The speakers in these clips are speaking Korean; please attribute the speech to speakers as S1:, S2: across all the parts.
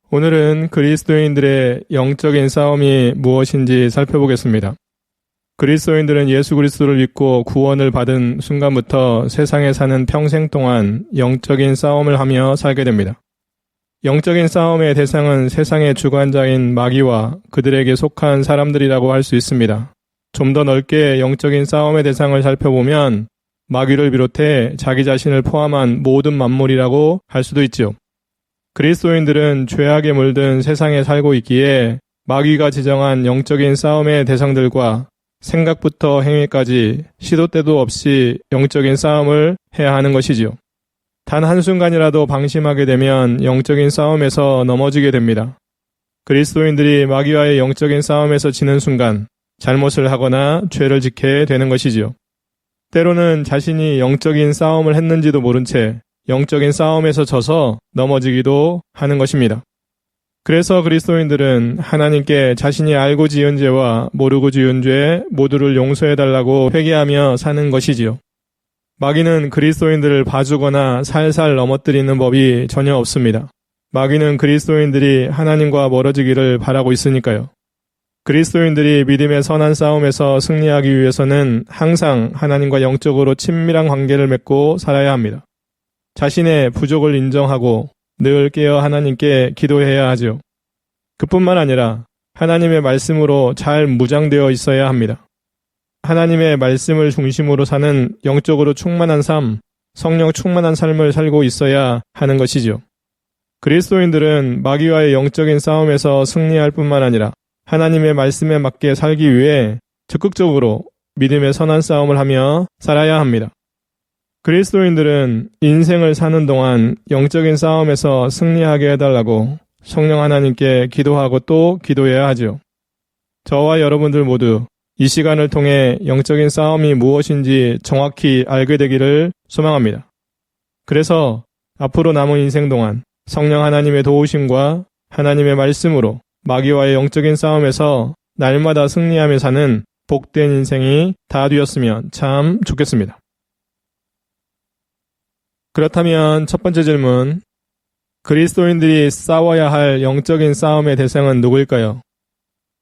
S1: 오늘은 그리스도인들의 영적인 싸움이 무엇인지 살펴보겠습니다. 그리스도인들은 예수 그리스도를 믿고 구원을 받은 순간부터 세상에 사는 평생 동안 영적인 싸움을 하며 살게 됩니다. 영적인 싸움의 대상은 세상의 주관자인 마귀와 그들에게 속한 사람들이라고 할 수 있습니다. 좀 더 넓게 영적인 싸움의 대상을 살펴보면 마귀를 비롯해 자기 자신을 포함한 모든 만물이라고 할 수도 있지요. 그리스도인들은 죄악에 물든 세상에 살고 있기에 마귀가 지정한 영적인 싸움의 대상들과 생각부터 행위까지 시도 때도 없이 영적인 싸움을 해야 하는 것이지요. 단 한순간이라도 방심하게 되면 영적인 싸움에서 넘어지게 됩니다. 그리스도인들이 마귀와의 영적인 싸움에서 지는 순간 잘못을 하거나 죄를 짓게 되는 것이지요. 때로는 자신이 영적인 싸움을 했는지도 모른 채 영적인 싸움에서 져서 넘어지기도 하는 것입니다. 그래서 그리스도인들은 하나님께 자신이 알고 지은 죄와 모르고 지은 죄 모두를 용서해달라고 회개하며 사는 것이지요. 마귀는 그리스도인들을 봐주거나 살살 넘어뜨리는 법이 전혀 없습니다. 마귀는 그리스도인들이 하나님과 멀어지기를 바라고 있으니까요. 그리스도인들이 믿음의 선한 싸움에서 승리하기 위해서는 항상 하나님과 영적으로 친밀한 관계를 맺고 살아야 합니다. 자신의 부족을 인정하고 늘 깨어 하나님께 기도해야 하죠. 그뿐만 아니라 하나님의 말씀으로 잘 무장되어 있어야 합니다. 하나님의 말씀을 중심으로 사는 영적으로 충만한 삶, 성령 충만한 삶을 살고 있어야 하는 것이죠. 그리스도인들은 마귀와의 영적인 싸움에서 승리할 뿐만 아니라 하나님의 말씀에 맞게 살기 위해 적극적으로 믿음의 선한 싸움을 하며 살아야 합니다. 그리스도인들은 인생을 사는 동안 영적인 싸움에서 승리하게 해달라고 성령 하나님께 기도하고 또 기도해야 하죠. 저와 여러분들 모두 이 시간을 통해 영적인 싸움이 무엇인지 정확히 알게 되기를 소망합니다. 그래서 앞으로 남은 인생 동안 성령 하나님의 도우심과 하나님의 말씀으로 마귀와의 영적인 싸움에서 날마다 승리하며 사는 복된 인생이 다 되었으면 참 좋겠습니다. 그렇다면 첫 번째 질문, 그리스도인들이 싸워야 할 영적인 싸움의 대상은 누구일까요?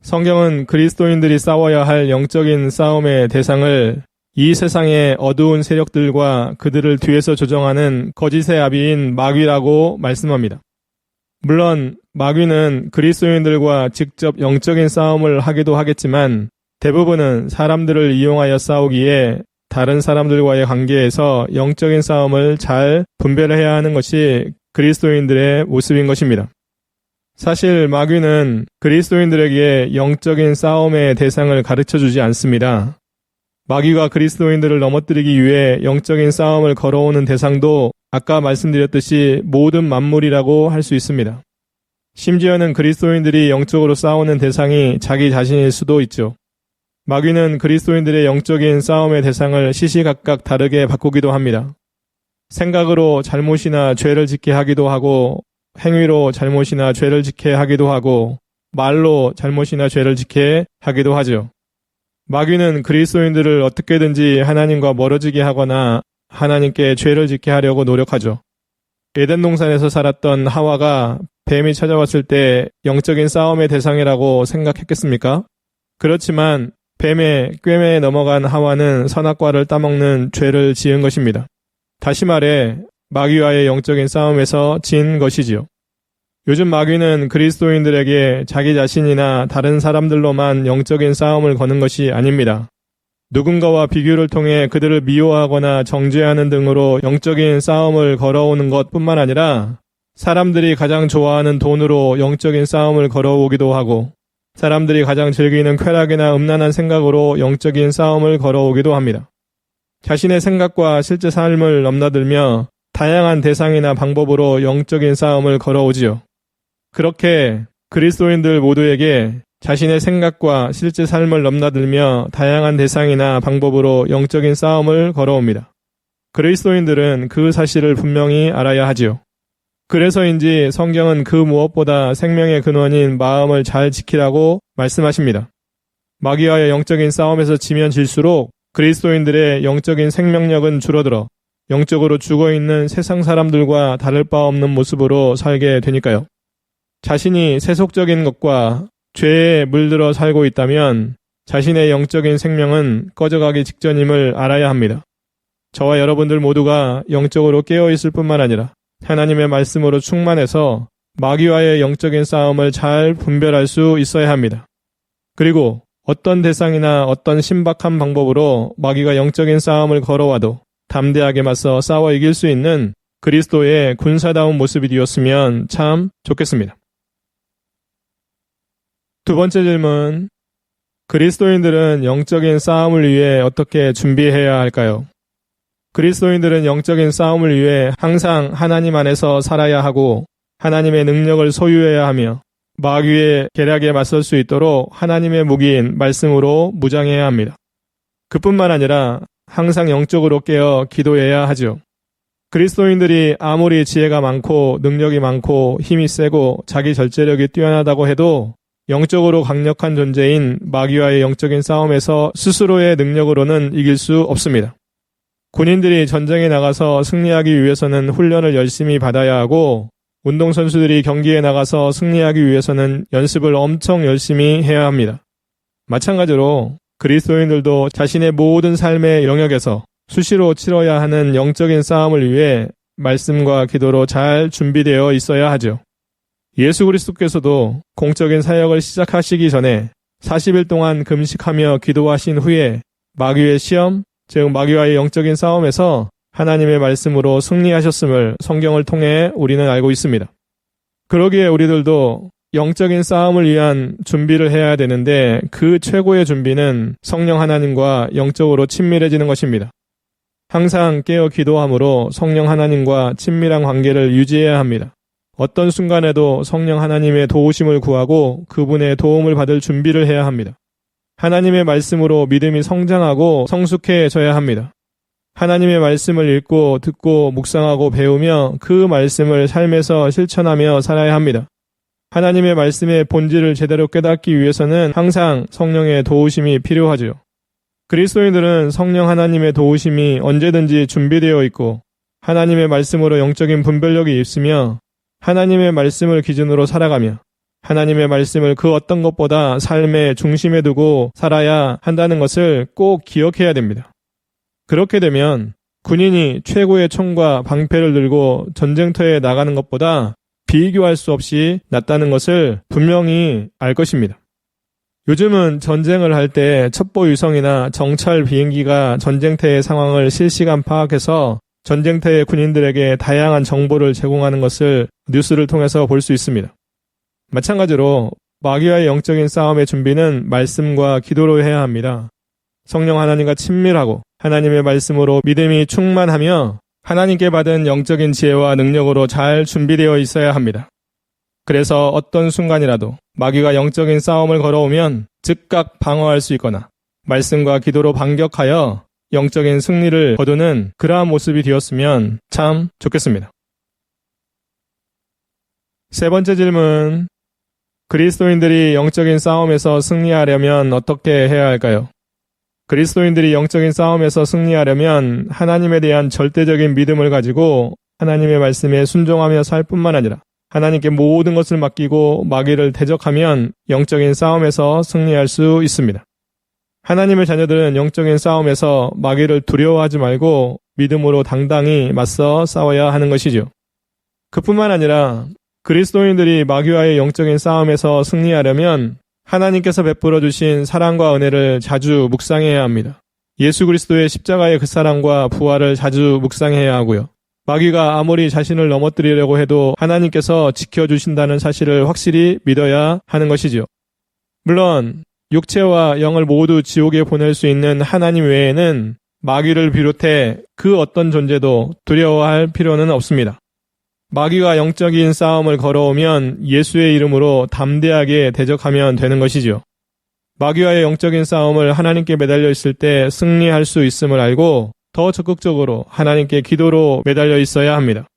S1: 성경은 그리스도인들이 싸워야 할 영적인 싸움의 대상을 이 세상의 어두운 세력들과 그들을 뒤에서 조정하는 거짓의 아비인 마귀라고 말씀합니다. 물론 마귀는 그리스도인들과 직접 영적인 싸움을 하기도 하겠지만 대부분은 사람들을 이용하여 싸우기에 다른 사람들과의 관계에서 영적인 싸움을 잘 분별해야 하는 것이 그리스도인들의 모습인 것입니다. 사실 마귀는 그리스도인들에게 영적인 싸움의 대상을 가르쳐주지 않습니다. 마귀가 그리스도인들을 넘어뜨리기 위해 영적인 싸움을 걸어오는 대상도 아까 말씀드렸듯이 모든 만물이라고 할 수 있습니다. 심지어는 그리스도인들이 영적으로 싸우는 대상이 자기 자신일 수도 있죠. 마귀는 그리스도인들의 영적인 싸움의 대상을 시시각각 다르게 바꾸기도 합니다. 생각으로 잘못이나 죄를 짓게 하기도 하고, 행위로 잘못이나 죄를 짓게 하기도 하고, 말로 잘못이나 죄를 짓게 하기도 하죠. 마귀는 그리스도인들을 어떻게든지 하나님과 멀어지게 하거나 하나님께 죄를 짓게 하려고 노력하죠. 에덴 동산에서 살았던 하와가 뱀이 찾아왔을 때 영적인 싸움의 대상이라고 생각했겠습니까? 그렇지만 뱀의 꿰매에 넘어간 하와는 선악과를 따먹는 죄를 지은 것입니다. 다시 말해 마귀와의 영적인 싸움에서 진 것이지요. 요즘 마귀는 그리스도인들에게 자기 자신이나 다른 사람들로만 영적인 싸움을 거는 것이 아닙니다. 누군가와 비교를 통해 그들을 미워하거나 정죄하는 등으로 영적인 싸움을 걸어오는 것뿐만 아니라 사람들이 가장 좋아하는 돈으로 영적인 싸움을 걸어오기도 하고 사람들이 가장 즐기는 쾌락이나 음란한 생각으로 영적인 싸움을 걸어오기도 합니다. 자신의 생각과 실제 삶을 넘나들며 다양한 대상이나 방법으로 영적인 싸움을 걸어오지요. 그렇게 그리스도인들 모두에게 자신의 생각과 실제 삶을 넘나들며 다양한 대상이나 방법으로 영적인 싸움을 걸어옵니다. 그리스도인들은 그 사실을 분명히 알아야 하지요. 그래서인지 성경은 그 무엇보다 생명의 근원인 마음을 잘 지키라고 말씀하십니다. 마귀와의 영적인 싸움에서 지면 질수록 그리스도인들의 영적인 생명력은 줄어들어 영적으로 죽어있는 세상 사람들과 다를 바 없는 모습으로 살게 되니까요. 자신이 세속적인 것과 죄에 물들어 살고 있다면 자신의 영적인 생명은 꺼져가기 직전임을 알아야 합니다. 저와 여러분들 모두가 영적으로 깨어있을 뿐만 아니라 하나님의 말씀으로 충만해서 마귀와의 영적인 싸움을 잘 분별할 수 있어야 합니다. 그리고 어떤 대상이나 어떤 신박한 방법으로 마귀가 영적인 싸움을 걸어와도 담대하게 맞서 싸워 이길 수 있는 그리스도의 군사다운 모습이 되었으면 참 좋겠습니다. 두 번째 질문. 그리스도인들은 영적인 싸움을 위해 어떻게 준비해야 할까요? 그리스도인들은 영적인 싸움을 위해 항상 하나님 안에서 살아야 하고 하나님의 능력을 소유해야 하며 마귀의 계략에 맞설 수 있도록 하나님의 무기인 말씀으로 무장해야 합니다. 그뿐만 아니라 항상 영적으로 깨어 기도해야 하죠. 그리스도인들이 아무리 지혜가 많고 능력이 많고 힘이 세고 자기 절제력이 뛰어나다고 해도 영적으로 강력한 존재인 마귀와의 영적인 싸움에서 스스로의 능력으로는 이길 수 없습니다. 군인들이 전쟁에 나가서 승리하기 위해서는 훈련을 열심히 받아야 하고 운동선수들이 경기에 나가서 승리하기 위해서는 연습을 엄청 열심히 해야 합니다. 마찬가지로 그리스도인들도 자신의 모든 삶의 영역에서 수시로 치러야 하는 영적인 싸움을 위해 말씀과 기도로 잘 준비되어 있어야 하죠. 예수 그리스도께서도 공적인 사역을 시작하시기 전에 40일 동안 금식하며 기도하신 후에 마귀의 시험, 즉 마귀와의 영적인 싸움에서 하나님의 말씀으로 승리하셨음을 성경을 통해 우리는 알고 있습니다. 그러기에 우리들도 영적인 싸움을 위한 준비를 해야 되는데 그 최고의 준비는 성령 하나님과 영적으로 친밀해지는 것입니다. 항상 깨어 기도함으로 성령 하나님과 친밀한 관계를 유지해야 합니다. 어떤 순간에도 성령 하나님의 도우심을 구하고 그분의 도움을 받을 준비를 해야 합니다. 하나님의 말씀으로 믿음이 성장하고 성숙해져야 합니다. 하나님의 말씀을 읽고 듣고 묵상하고 배우며 그 말씀을 삶에서 실천하며 살아야 합니다. 하나님의 말씀의 본질을 제대로 깨닫기 위해서는 항상 성령의 도우심이 필요하죠. 그리스도인들은 성령 하나님의 도우심이 언제든지 준비되어 있고 하나님의 말씀으로 영적인 분별력이 있으며 하나님의 말씀을 기준으로 살아가며 하나님의 말씀을 그 어떤 것보다 삶의 중심에 두고 살아야 한다는 것을 꼭 기억해야 됩니다. 그렇게 되면 군인이 최고의 총과 방패를 들고 전쟁터에 나가는 것보다 비교할 수 없이 낫다는 것을 분명히 알 것입니다. 요즘은 전쟁을 할 때 첩보위성이나 정찰 비행기가 전쟁터의 상황을 실시간 파악해서 전쟁터의 군인들에게 다양한 정보를 제공하는 것을 뉴스를 통해서 볼 수 있습니다. 마찬가지로 마귀와의 영적인 싸움의 준비는 말씀과 기도로 해야 합니다. 성령 하나님과 친밀하고 하나님의 말씀으로 믿음이 충만하며 하나님께 받은 영적인 지혜와 능력으로 잘 준비되어 있어야 합니다. 그래서 어떤 순간이라도 마귀가 영적인 싸움을 걸어오면 즉각 방어할 수 있거나 말씀과 기도로 반격하여 영적인 승리를 거두는 그러한 모습이 되었으면 참 좋겠습니다. 세 번째 질문. 그리스도인들이 영적인 싸움에서 승리하려면 어떻게 해야 할까요? 그리스도인들이 영적인 싸움에서 승리하려면 하나님에 대한 절대적인 믿음을 가지고 하나님의 말씀에 순종하며 살 뿐만 아니라 하나님께 모든 것을 맡기고 마귀를 대적하면 영적인 싸움에서 승리할 수 있습니다. 하나님의 자녀들은 영적인 싸움에서 마귀를 두려워하지 말고 믿음으로 당당히 맞서 싸워야 하는 것이죠. 그뿐만 아니라 그리스도인들이 마귀와의 영적인 싸움에서 승리하려면 하나님께서 베풀어 주신 사랑과 은혜를 자주 묵상해야 합니다. 예수 그리스도의 십자가의 그 사랑과 부활을 자주 묵상해야 하고요. 마귀가 아무리 자신을 넘어뜨리려고 해도 하나님께서 지켜주신다는 사실을 확실히 믿어야 하는 것이지요. 물론 육체와 영을 모두 지옥에 보낼 수 있는 하나님 외에는 마귀를 비롯해 그 어떤 존재도 두려워할 필요는 없습니다. 마귀가 영적인 싸움을 걸어오면 예수의 이름으로 담대하게 대적하면 되는 것이죠. 마귀와의 영적인 싸움을 하나님께 매달려 있을 때 승리할 수 있음을 알고 더 적극적으로 하나님께 기도로 매달려 있어야 합니다.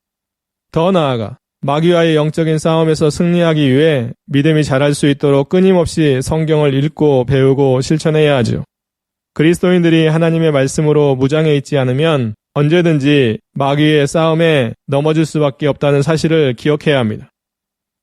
S1: 더 나아가 마귀와의 영적인 싸움에서 승리하기 위해 믿음이 자랄 수 있도록 끊임없이 성경을 읽고 배우고 실천해야 하죠. 그리스도인들이 하나님의 말씀으로 무장해 있지 않으면 언제든지 마귀의 싸움에 넘어질 수밖에 없다는 사실을 기억해야 합니다.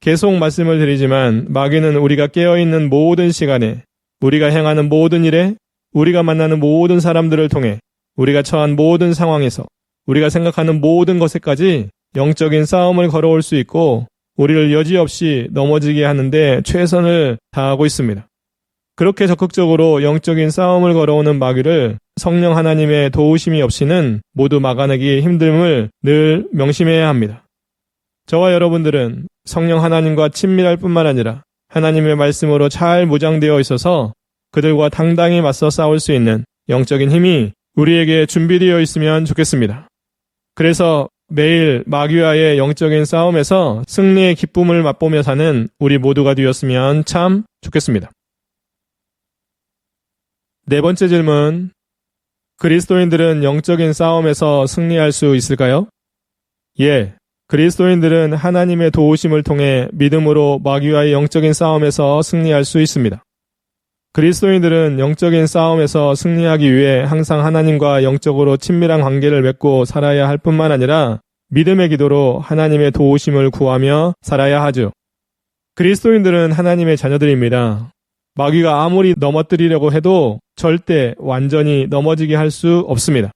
S1: 계속 말씀을 드리지만 마귀는 우리가 깨어있는 모든 시간에, 우리가 행하는 모든 일에, 우리가 만나는 모든 사람들을 통해, 우리가 처한 모든 상황에서, 우리가 생각하는 모든 것에까지 영적인 싸움을 걸어올 수 있고 우리를 여지없이 넘어지게 하는데 최선을 다하고 있습니다. 그렇게 적극적으로 영적인 싸움을 걸어오는 마귀를 성령 하나님의 도우심이 없이는 모두 막아내기 힘듦을 늘 명심해야 합니다. 저와 여러분들은 성령 하나님과 친밀할 뿐만 아니라 하나님의 말씀으로 잘 무장되어 있어서 그들과 당당히 맞서 싸울 수 있는 영적인 힘이 우리에게 준비되어 있으면 좋겠습니다. 그래서 매일 마귀와의 영적인 싸움에서 승리의 기쁨을 맛보며 사는 우리 모두가 되었으면 참 좋겠습니다. 네 번째 질문. 그리스도인들은 영적인 싸움에서 승리할 수 있을까요? 예. 그리스도인들은 하나님의 도우심을 통해 믿음으로 마귀와의 영적인 싸움에서 승리할 수 있습니다. 그리스도인들은 영적인 싸움에서 승리하기 위해 항상 하나님과 영적으로 친밀한 관계를 맺고 살아야 할 뿐만 아니라 믿음의 기도로 하나님의 도우심을 구하며 살아야 하죠. 그리스도인들은 하나님의 자녀들입니다. 마귀가 아무리 넘어뜨리려고 해도 절대 완전히 넘어지게 할 수 없습니다.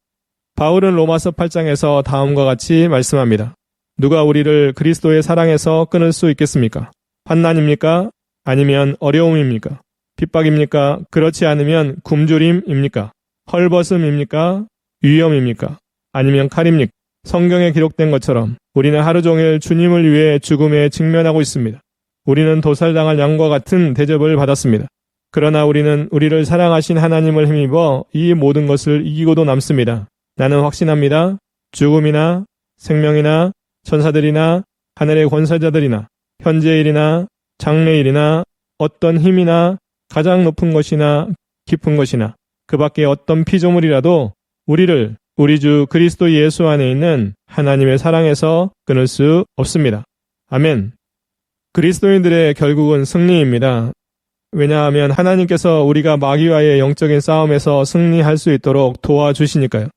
S1: 바울은 로마서 8장에서 다음과 같이 말씀합니다. 누가 우리를 그리스도의 사랑에서 끊을 수 있겠습니까? 환난입니까? 아니면 어려움입니까? 핍박입니까? 그렇지 않으면 굶주림입니까? 헐벗음입니까? 위험입니까? 아니면 칼입니까? 성경에 기록된 것처럼 우리는 하루 종일 주님을 위해 죽음에 직면하고 있습니다. 우리는 도살당할 양과 같은 대접을 받았습니다. 그러나 우리는 우리를 사랑하신 하나님을 힘입어 이 모든 것을 이기고도 남습니다. 나는 확신합니다. 죽음이나 생명이나 천사들이나 하늘의 권세자들이나 현재의 일이나 장래의 일이나 어떤 힘이나 가장 높은 것이나 깊은 것이나 그 밖에 어떤 피조물이라도 우리를 우리 주 그리스도 예수 안에 있는 하나님의 사랑에서 끊을 수 없습니다. 아멘. 그리스도인들의 결국은 승리입니다. 왜냐하면 하나님께서 우리가 마귀와의 영적인 싸움에서 승리할 수 있도록 도와주시니까요.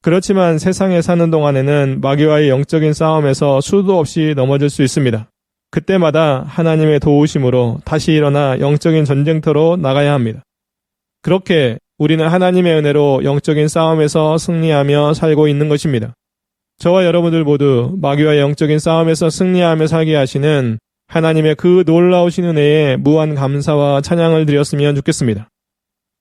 S1: 그렇지만 세상에 사는 동안에는 마귀와의 영적인 싸움에서 수도 없이 넘어질 수 있습니다. 그때마다 하나님의 도우심으로 다시 일어나 영적인 전쟁터로 나가야 합니다. 그렇게 우리는 하나님의 은혜로 영적인 싸움에서 승리하며 살고 있는 것입니다. 저와 여러분들 모두 마귀와의 영적인 싸움에서 승리하며 살게 하시는 하나님의 그 놀라우신 은혜에 무한 감사와 찬양을 드렸으면 좋겠습니다.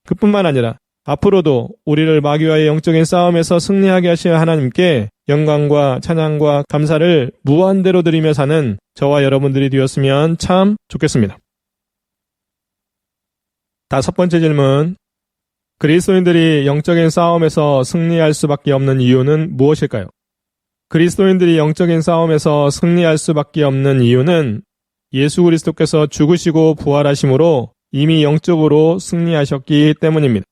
S1: 그뿐만 아니라 앞으로도 우리를 마귀와의 영적인 싸움에서 승리하게 하실 하나님께 영광과 찬양과 감사를 무한대로 드리며 사는 저와 여러분들이 되었으면 참 좋겠습니다. 다섯 번째 질문. 그리스도인들이 영적인 싸움에서 승리할 수밖에 없는 이유는 무엇일까요? 그리스도인들이 영적인 싸움에서 승리할 수밖에 없는 이유는 예수 그리스도께서 죽으시고 부활하심으로 이미 영적으로 승리하셨기 때문입니다.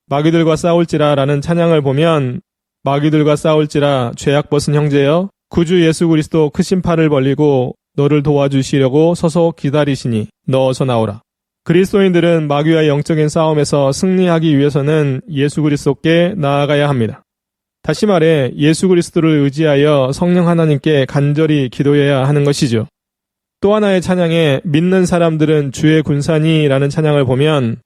S1: 마귀들과 싸울지라 라는 찬양을 보면 마귀들과 싸울지라 죄악 벗은 형제여 구주 예수 그리스도 크신 팔을 벌리고 너를 도와주시려고 서서 기다리시니 너 어서 나오라. 그리스도인들은 마귀와의 영적인 싸움에서 승리하기 위해서는 예수 그리스도께 나아가야 합니다. 다시 말해 예수 그리스도를 의지하여 성령 하나님께 간절히 기도해야 하는 것이죠. 또 하나의 찬양에 믿는 사람들은 주의 군사니 라는 찬양을 보면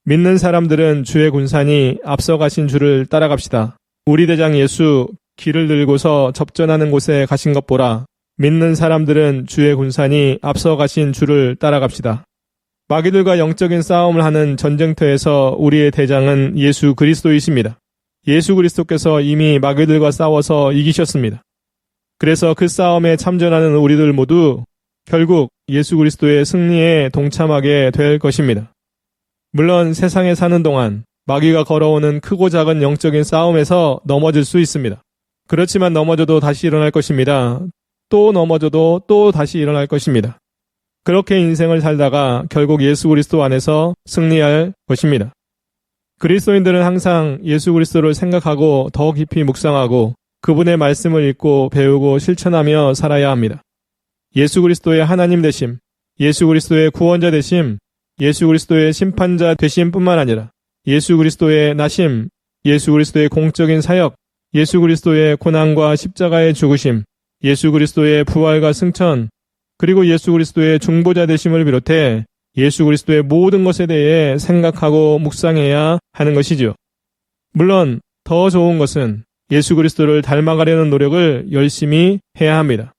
S1: 믿는 사람들은 주의 군사니 앞서가신 주를 따라갑시다. 우리 대장 예수 길을 들고서 접전하는 곳에 가신 것 보라. 믿는 사람들은 주의 군사니 앞서가신 주를 따라갑시다. 마귀들과 영적인 싸움을 하는 전쟁터에서 우리의 대장은 예수 그리스도이십니다. 예수 그리스도께서 이미 마귀들과 싸워서 이기셨습니다. 그래서 그 싸움에 참전하는 우리들 모두 결국 예수 그리스도의 승리에 동참하게 될 것입니다. 물론 세상에 사는 동안 마귀가 걸어오는 크고 작은 영적인 싸움에서 넘어질 수 있습니다. 그렇지만 넘어져도 다시 일어날 것입니다. 또 넘어져도 또 다시 일어날 것입니다. 그렇게 인생을 살다가 결국 예수 그리스도 안에서 승리할 것입니다. 그리스도인들은 항상 예수 그리스도를 생각하고 더 깊이 묵상하고 그분의 말씀을 읽고 배우고 실천하며 살아야 합니다. 예수 그리스도의 하나님 되심, 예수 그리스도의 구원자 되심, 예수 그리스도의 심판자 되심 뿐만 아니라 예수 그리스도의 나심, 예수 그리스도의 공적인 사역, 예수 그리스도의 고난과 십자가의 죽으심, 예수 그리스도의 부활과 승천, 그리고 예수 그리스도의 중보자 되심을 비롯해 예수 그리스도의 모든 것에 대해 생각하고 묵상해야 하는 것이죠. 물론 더 좋은 것은 예수 그리스도를 닮아가려는 노력을 열심히 해야 합니다.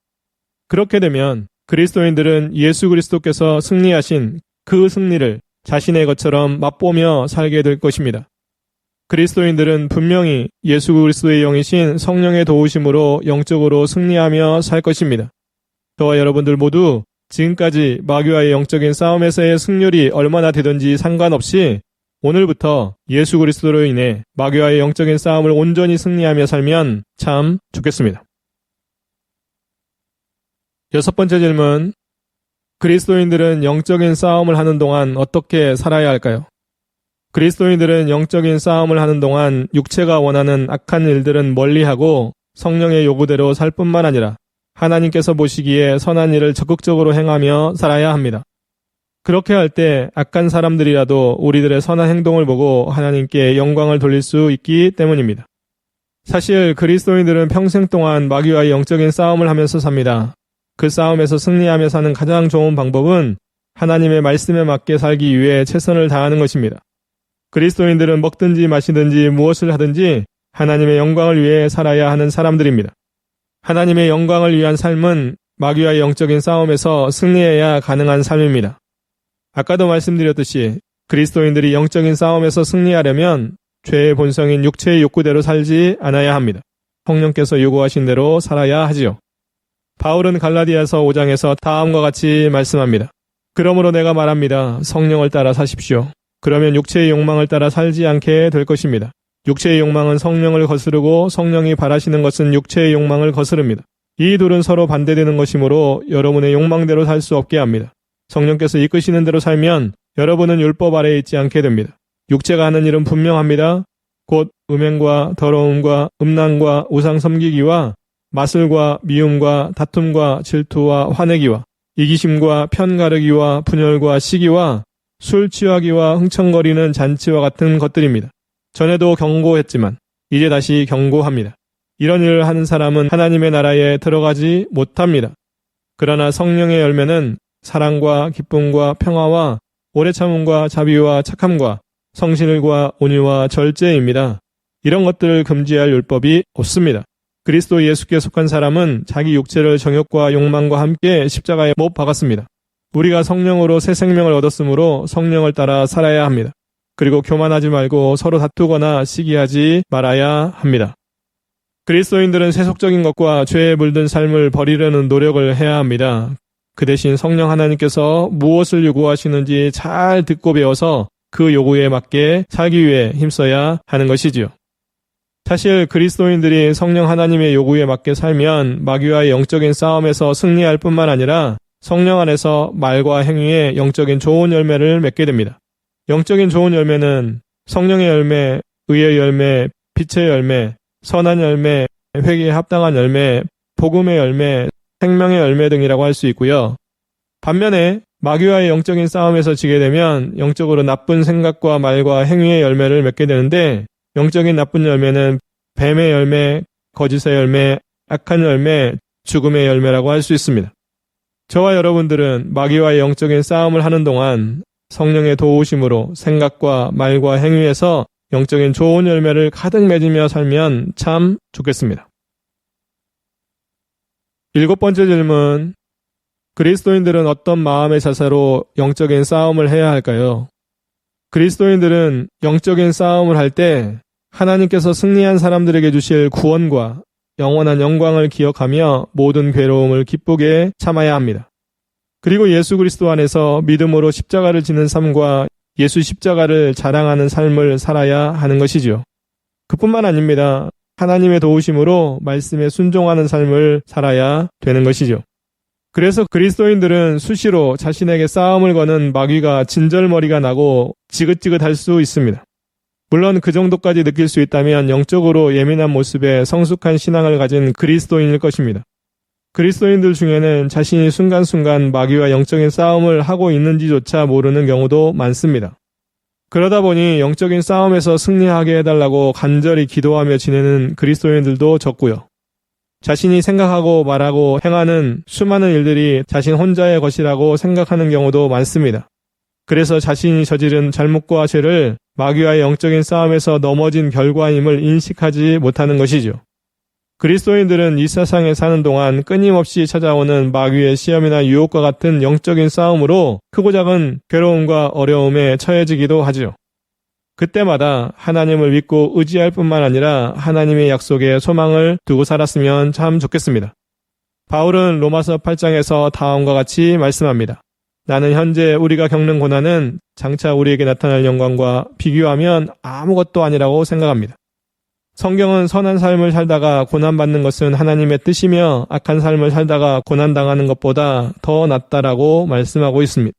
S1: 그렇게 되면 그리스도인들은 예수 그리스도께서 승리하신 그 승리를 자신의 것처럼 맛보며 살게 될 것입니다. 그리스도인들은 분명히 예수 그리스도의 영이신 성령의 도우심으로 영적으로 승리하며 살 것입니다. 저와 여러분들 모두 지금까지 마귀와의 영적인 싸움에서의 승률이 얼마나 되든지 상관없이 오늘부터 예수 그리스도로 인해 마귀와의 영적인 싸움을 온전히 승리하며 살면 참 좋겠습니다. 6번째 질문. 그리스도인들은 영적인 싸움을 하는 동안 어떻게 살아야 할까요? 그리스도인들은 영적인 싸움을 하는 동안 육체가 원하는 악한 일들은 멀리하고 성령의 요구대로 살 뿐만 아니라 하나님께서 보시기에 선한 일을 적극적으로 행하며 살아야 합니다. 그렇게 할 때 악한 사람들이라도 우리들의 선한 행동을 보고 하나님께 영광을 돌릴 수 있기 때문입니다. 사실 그리스도인들은 평생 동안 마귀와의 영적인 싸움을 하면서 삽니다. 그 싸움에서 승리하며 사는 가장 좋은 방법은 하나님의 말씀에 맞게 살기 위해 최선을 다하는 것입니다. 그리스도인들은 먹든지 마시든지 무엇을 하든지 하나님의 영광을 위해 살아야 하는 사람들입니다. 하나님의 영광을 위한 삶은 마귀와의 영적인 싸움에서 승리해야 가능한 삶입니다. 아까도 말씀드렸듯이 그리스도인들이 영적인 싸움에서 승리하려면 죄의 본성인 육체의 욕구대로 살지 않아야 합니다. 성령께서 요구하신 대로 살아야 하지요. 바울은 갈라디아서 5장에서 다음과 같이 말씀합니다. 그러므로 내가 말합니다. 성령을 따라 사십시오. 그러면 육체의 욕망을 따라 살지 않게 될 것입니다. 육체의 욕망은 성령을 거스르고 성령이 바라시는 것은 육체의 욕망을 거스릅니다. 이 둘은 서로 반대되는 것이므로 여러분의 욕망대로 살 수 없게 합니다. 성령께서 이끄시는 대로 살면 여러분은 율법 아래에 있지 않게 됩니다. 육체가 하는 일은 분명합니다. 곧 음행과 더러움과 음란과 우상 섬기기와 마술과 미움과 다툼과 질투와 화내기와 이기심과 편가르기와 분열과 시기와 술 취하기와 흥청거리는 잔치와 같은 것들입니다. 전에도 경고했지만 이제 다시 경고합니다. 이런 일을 하는 사람은 하나님의 나라에 들어가지 못합니다. 그러나 성령의 열매는 사랑과 기쁨과 평화와 오래 참음과 자비와 착함과 성실과 온유와 절제입니다. 이런 것들을 금지할 율법이 없습니다. 그리스도 예수께 속한 사람은 자기 육체를 정욕과 욕망과 함께 십자가에 못 박았습니다. 우리가 성령으로 새 생명을 얻었으므로 성령을 따라 살아야 합니다. 그리고 교만하지 말고 서로 다투거나 시기하지 말아야 합니다. 그리스도인들은 세속적인 것과 죄에 물든 삶을 버리려는 노력을 해야 합니다. 그 대신 성령 하나님께서 무엇을 요구하시는지 잘 듣고 배워서 그 요구에 맞게 살기 위해 힘써야 하는 것이지요. 사실 그리스도인들이 성령 하나님의 요구에 맞게 살면 마귀와의 영적인 싸움에서 승리할 뿐만 아니라 성령 안에서 말과 행위에 영적인 좋은 열매를 맺게 됩니다. 영적인 좋은 열매는 성령의 열매, 의의 열매, 빛의 열매, 선한 열매, 회개에 합당한 열매, 복음의 열매, 생명의 열매 등이라고 할 수 있고요. 반면에 마귀와의 영적인 싸움에서 지게 되면 영적으로 나쁜 생각과 말과 행위의 열매를 맺게 되는데 영적인 나쁜 열매는 뱀의 열매, 거짓의 열매, 악한 열매, 죽음의 열매라고 할 수 있습니다. 저와 여러분들은 마귀와의 영적인 싸움을 하는 동안 성령의 도우심으로 생각과 말과 행위에서 영적인 좋은 열매를 가득 맺으며 살면 참 좋겠습니다. 7번째 질문. 그리스도인들은 어떤 마음의 자세로 영적인 싸움을 해야 할까요? 그리스도인들은 영적인 싸움을 할 때 하나님께서 승리한 사람들에게 주실 구원과 영원한 영광을 기억하며 모든 괴로움을 기쁘게 참아야 합니다. 그리고 예수 그리스도 안에서 믿음으로 십자가를 지는 삶과 예수 십자가를 자랑하는 삶을 살아야 하는 것이지요. 그뿐만 아닙니다. 하나님의 도우심으로 말씀에 순종하는 삶을 살아야 되는 것이죠. 그래서 그리스도인들은 수시로 자신에게 싸움을 거는 마귀가 진절머리가 나고 지긋지긋할 수 있습니다. 물론 그 정도까지 느낄 수 있다면 영적으로 예민한 모습에 성숙한 신앙을 가진 그리스도인일 것입니다. 그리스도인들 중에는 자신이 순간순간 마귀와 영적인 싸움을 하고 있는지조차 모르는 경우도 많습니다. 그러다 보니 영적인 싸움에서 승리하게 해달라고 간절히 기도하며 지내는 그리스도인들도 적고요. 자신이 생각하고 말하고 행하는 수많은 일들이 자신 혼자의 것이라고 생각하는 경우도 많습니다. 그래서 자신이 저지른 잘못과 죄를 마귀와의 영적인 싸움에서 넘어진 결과임을 인식하지 못하는 것이죠. 그리스도인들은 이 세상에 사는 동안 끊임없이 찾아오는 마귀의 시험이나 유혹과 같은 영적인 싸움으로 크고 작은 괴로움과 어려움에 처해지기도 하죠. 그때마다 하나님을 믿고 의지할 뿐만 아니라 하나님의 약속에 소망을 두고 살았으면 참 좋겠습니다. 바울은 로마서 8장에서 다음과 같이 말씀합니다. 나는 현재 우리가 겪는 고난은 장차 우리에게 나타날 영광과 비교하면 아무것도 아니라고 생각합니다. 성경은 선한 삶을 살다가 고난받는 것은 하나님의 뜻이며 악한 삶을 살다가 고난당하는 것보다 더 낫다라고 말씀하고 있습니다.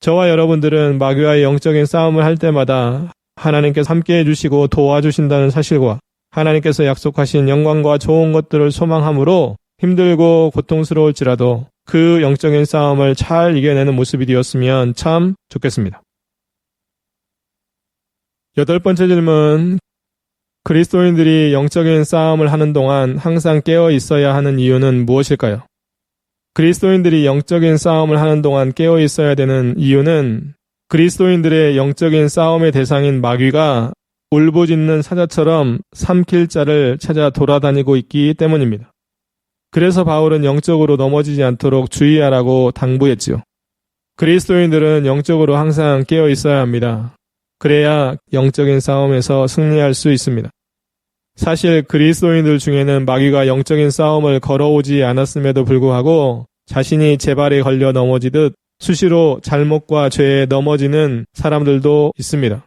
S1: 저와 여러분들은 마귀와의 영적인 싸움을 할 때마다 하나님께서 함께해 주시고 도와주신다는 사실과 하나님께서 약속하신 영광과 좋은 것들을 소망함으로 힘들고 고통스러울지라도 그 영적인 싸움을 잘 이겨내는 모습이 되었으면 참 좋겠습니다. 8번째 질문. 그리스도인들이 영적인 싸움을 하는 동안 항상 깨어 있어야 하는 이유는 무엇일까요? 그리스도인들이 영적인 싸움을 하는 동안 깨어 있어야 되는 이유는 그리스도인들의 영적인 싸움의 대상인 마귀가 울부짖는 사자처럼 삼킬 자를 찾아 돌아다니고 있기 때문입니다. 그래서 바울은 영적으로 넘어지지 않도록 주의하라고 당부했지요. 그리스도인들은 영적으로 항상 깨어 있어야 합니다. 그래야 영적인 싸움에서 승리할 수 있습니다. 사실 그리스도인들 중에는 마귀가 영적인 싸움을 걸어오지 않았음에도 불구하고 자신이 재발에 걸려 넘어지듯 수시로 잘못과 죄에 넘어지는 사람들도 있습니다.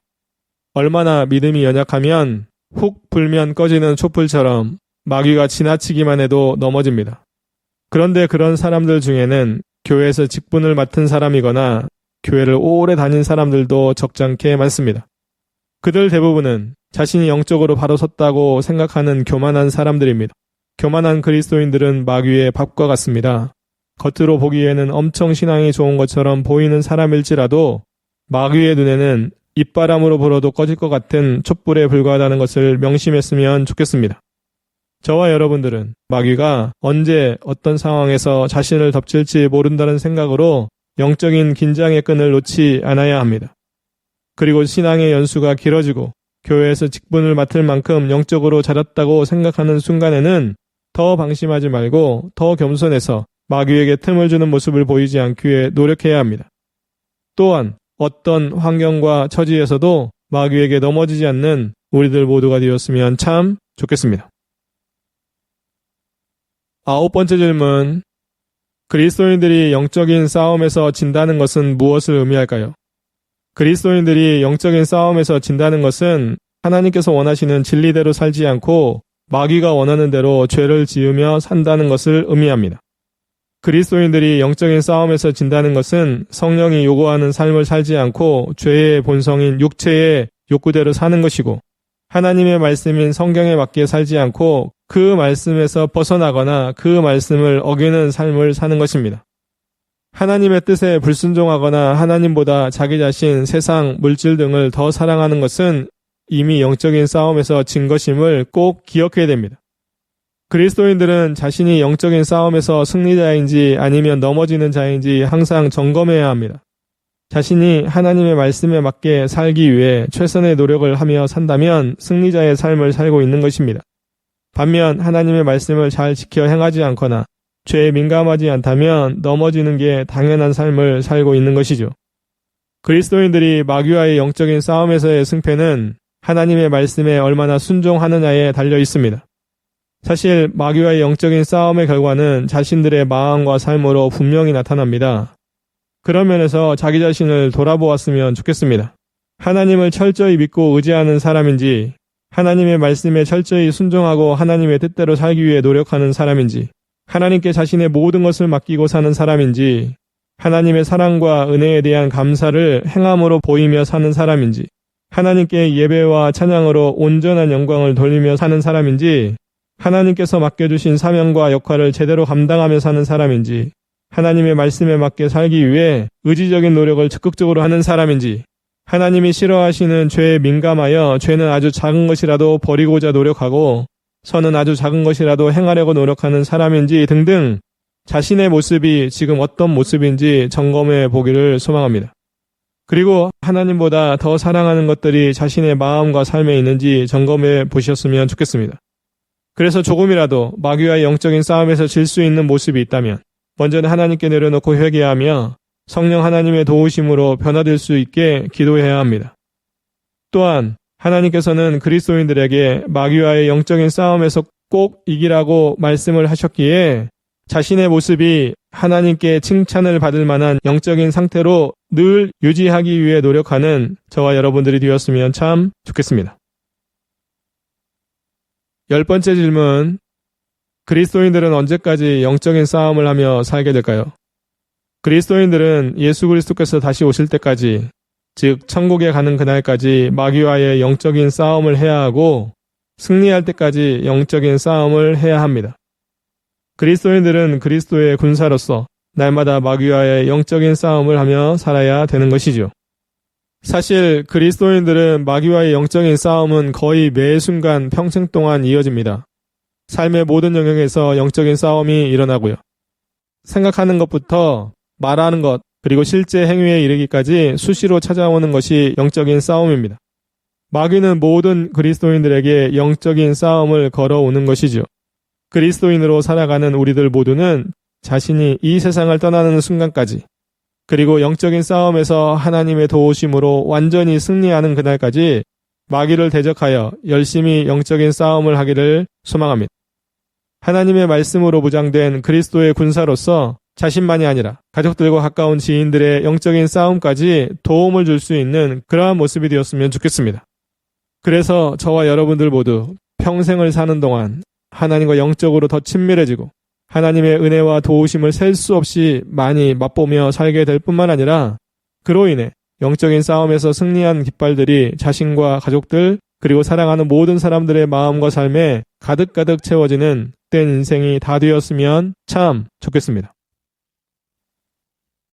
S1: 얼마나 믿음이 연약하면 훅 불면 꺼지는 촛불처럼 마귀가 지나치기만 해도 넘어집니다. 그런데 그런 사람들 중에는 교회에서 직분을 맡은 사람이거나 교회를 오래 다닌 사람들도 적잖게 많습니다. 그들 대부분은 자신이 영적으로 바로 섰다고 생각하는 교만한 사람들입니다. 교만한 그리스도인들은 마귀의 밥과 같습니다. 겉으로 보기에는 엄청 신앙이 좋은 것처럼 보이는 사람일지라도 마귀의 눈에는 입바람으로 불어도 꺼질 것 같은 촛불에 불과하다는 것을 명심했으면 좋겠습니다. 저와 여러분들은 마귀가 언제 어떤 상황에서 자신을 덮칠지 모른다는 생각으로 영적인 긴장의 끈을 놓지 않아야 합니다. 그리고 신앙의 연수가 길어지고 교회에서 직분을 맡을 만큼 영적으로 자랐다고 생각하는 순간에는 더 방심하지 말고 더 겸손해서 마귀에게 틈을 주는 모습을 보이지 않기 위해 노력해야 합니다. 또한 어떤 환경과 처지에서도 마귀에게 넘어지지 않는 우리들 모두가 되었으면 참 좋겠습니다. 9번째 질문. 그리스도인들이 영적인 싸움에서 진다는 것은 무엇을 의미할까요? 그리스도인들이 영적인 싸움에서 진다는 것은 하나님께서 원하시는 진리대로 살지 않고 마귀가 원하는 대로 죄를 지으며 산다는 것을 의미합니다. 그리스도인들이 영적인 싸움에서 진다는 것은 성령이 요구하는 삶을 살지 않고 죄의 본성인 육체의 욕구대로 사는 것이고 하나님의 말씀인 성경에 맞게 살지 않고 그 말씀에서 벗어나거나 그 말씀을 어기는 삶을 사는 것입니다. 하나님의 뜻에 불순종하거나 하나님보다 자기 자신, 세상, 물질 등을 더 사랑하는 것은 이미 영적인 싸움에서 진 것임을 꼭 기억해야 됩니다. 그리스도인들은 자신이 영적인 싸움에서 승리자인지 아니면 넘어지는 자인지 항상 점검해야 합니다. 자신이 하나님의 말씀에 맞게 살기 위해 최선의 노력을 하며 산다면 승리자의 삶을 살고 있는 것입니다. 반면 하나님의 말씀을 잘 지켜 행하지 않거나 죄에 민감하지 않다면 넘어지는 게 당연한 삶을 살고 있는 것이죠. 그리스도인들이 마귀와의 영적인 싸움에서의 승패는 하나님의 말씀에 얼마나 순종하느냐에 달려 있습니다. 사실 마귀와의 영적인 싸움의 결과는 자신들의 마음과 삶으로 분명히 나타납니다. 그런 면에서 자기 자신을 돌아보았으면 좋겠습니다. 하나님을 철저히 믿고 의지하는 사람인지, 하나님의 말씀에 철저히 순종하고 하나님의 뜻대로 살기 위해 노력하는 사람인지, 하나님께 자신의 모든 것을 맡기고 사는 사람인지, 하나님의 사랑과 은혜에 대한 감사를 행함으로 보이며 사는 사람인지, 하나님께 예배와 찬양으로 온전한 영광을 돌리며 사는 사람인지, 하나님께서 맡겨주신 사명과 역할을 제대로 감당하며 사는 사람인지, 하나님의 말씀에 맞게 살기 위해 의지적인 노력을 적극적으로 하는 사람인지, 하나님이 싫어하시는 죄에 민감하여 죄는 아주 작은 것이라도 버리고자 노력하고 선은 아주 작은 것이라도 행하려고 노력하는 사람인지 등등 자신의 모습이 지금 어떤 모습인지 점검해 보기를 소망합니다. 그리고 하나님보다 더 사랑하는 것들이 자신의 마음과 삶에 있는지 점검해 보셨으면 좋겠습니다. 그래서 조금이라도 마귀와의 영적인 싸움에서 질 수 있는 모습이 있다면 먼저는 하나님께 내려놓고 회개하며 성령 하나님의 도우심으로 변화될 수 있게 기도해야 합니다. 또한 하나님께서는 그리스도인들에게 마귀와의 영적인 싸움에서 꼭 이기라고 말씀을 하셨기에 자신의 모습이 하나님께 칭찬을 받을 만한 영적인 상태로 늘 유지하기 위해 노력하는 저와 여러분들이 되었으면 참 좋겠습니다. 10번째 질문. 그리스도인들은 언제까지 영적인 싸움을 하며 살게 될까요? 그리스도인들은 예수 그리스도께서 다시 오실 때까지, 즉 천국에 가는 그날까지 마귀와의 영적인 싸움을 해야 하고 승리할 때까지 영적인 싸움을 해야 합니다. 그리스도인들은 그리스도의 군사로서 날마다 마귀와의 영적인 싸움을 하며 살아야 되는 것이죠. 사실 그리스도인들은 마귀와의 영적인 싸움은 거의 매 순간 평생 동안 이어집니다. 삶의 모든 영역에서 영적인 싸움이 일어나고요. 생각하는 것부터 말하는 것, 그리고 실제 행위에 이르기까지 수시로 찾아오는 것이 영적인 싸움입니다. 마귀는 모든 그리스도인들에게 영적인 싸움을 걸어오는 것이죠. 그리스도인으로 살아가는 우리들 모두는 자신이 이 세상을 떠나는 순간까지, 그리고 영적인 싸움에서 하나님의 도우심으로 완전히 승리하는 그날까지 마귀를 대적하여 열심히 영적인 싸움을 하기를 소망합니다. 하나님의 말씀으로 무장된 그리스도의 군사로서 자신만이 아니라 가족들과 가까운 지인들의 영적인 싸움까지 도움을 줄 수 있는 그러한 모습이 되었으면 좋겠습니다. 그래서 저와 여러분들 모두 평생을 사는 동안 하나님과 영적으로 더 친밀해지고 하나님의 은혜와 도우심을 셀 수 없이 많이 맛보며 살게 될 뿐만 아니라 그로 인해 영적인 싸움에서 승리한 깃발들이 자신과 가족들 그리고 사랑하는 모든 사람들의 마음과 삶에 가득가득 채워지는 된 인생이 다 되었으면 참 좋겠습니다.